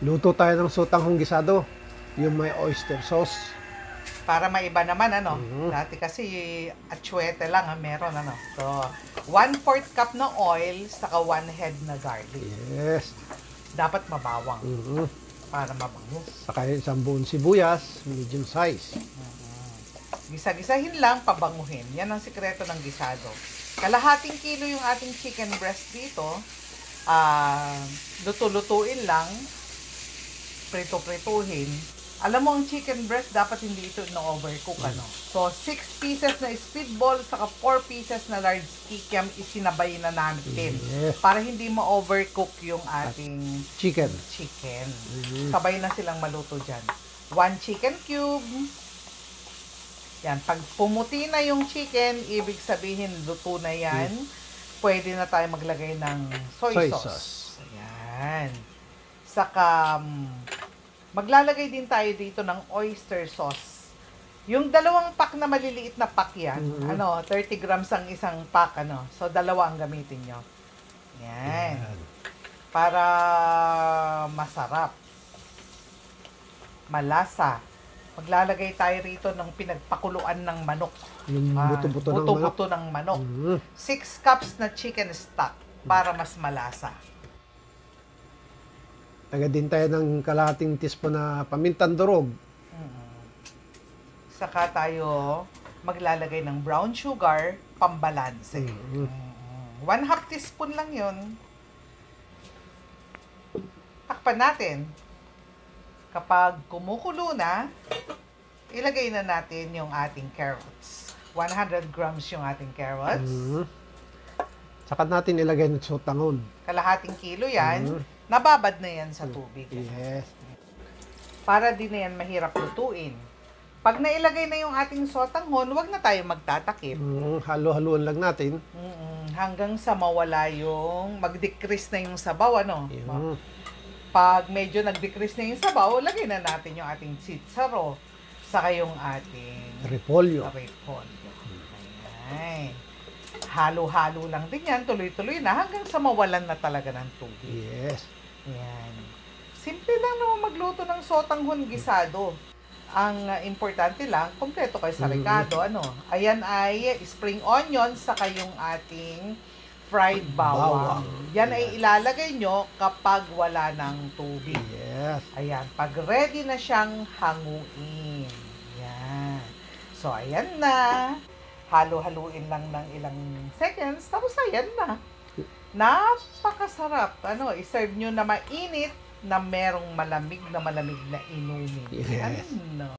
Luto tayo ng sotanghong gisado. Yung may oyster sauce. Para maiba naman, ano. Dati kasi atsuete lang ang meron, ano. So, 1/4 cup na oil, saka 1 head na garlic. Yes. Dapat mabawang Mhm. para mabango. Saka isang buong sibuyas, medium size. Gisa-gisahin lang, pabanguhin. Yan ang sikreto ng gisado. Kalahating kilo yung ating chicken breast dito. Luto-lutuin lang. Prito-prituhin. Alam mo, ang chicken breast, dapat hindi ito na-overcook, ano. So, 6 pieces na speedball, saka 4 pieces na large kikiam, isinabay na natin. Yes. Para hindi ma-overcook yung ating Chicken. chicken. Sabay na silang maluto dyan. 1 chicken cube. Yan. Pag pumuti na yung chicken, ibig sabihin, luto na yan. Pwede na tayo maglagay ng soy sauce. Ayan. Saka, maglalagay din tayo dito ng oyster sauce. Yung 2 pack na maliliit na pack yan, 30 grams ang isang pack, ano. So, 2 ang gamitin nyo. Yan. Para masarap. Malasa. Maglalagay tayo rito ng pinagpakuluan ng manok. Yung buto-buto ng manok. Buto-buto ng manok. 6 cups na chicken stock para mas malasa. Taga din tayo ng kalahating teaspoon na pamintang durog. Saka tayo maglalagay ng brown sugar, pambalanse. 1/2 teaspoon lang yun. Takpan natin. Kapag kumukulo na, ilagay na natin yung ating carrots. 100 grams yung ating carrots. Saka natin ilagay ng sotanghon. Kalahating kilo yan. Nababad na yan sa tubig. Yes. Para din na yan mahirap lutuin. Pag nailagay na yung ating sotanghon, huwag na tayo magtatakip. Halo-haluan lang natin. Hanggang sa mawala yung, mag-decrease na yung sabaw, ano? Yun. Pag medyo nag-decrease na yung sabaw, lagay na natin yung ating sitsaro. Saka yung ating Repolyo. repolyo. Ayan. Halo-halo lang din yan, tuloy-tuloy na hanggang sa mawalan na talaga ng tubig. Yes. Yan. Simple lang naman magluto ng sotanghon gisado. Ang importante lang, kompleto kayo sa rekado. Ano? Ayan ay spring onion, saka yung ating fried bawang. Yan ay ilalagay nyo kapag wala ng tubig. Yes. Ayan. Pag ready na siyang hanguin. Yan. So, ayan na. Halo-haluin lang ng ilang seconds. Tapos, ayan na. Napakasarap. Ano, iserve nyo na mainit na merong malamig na inumin. Yes. Ano?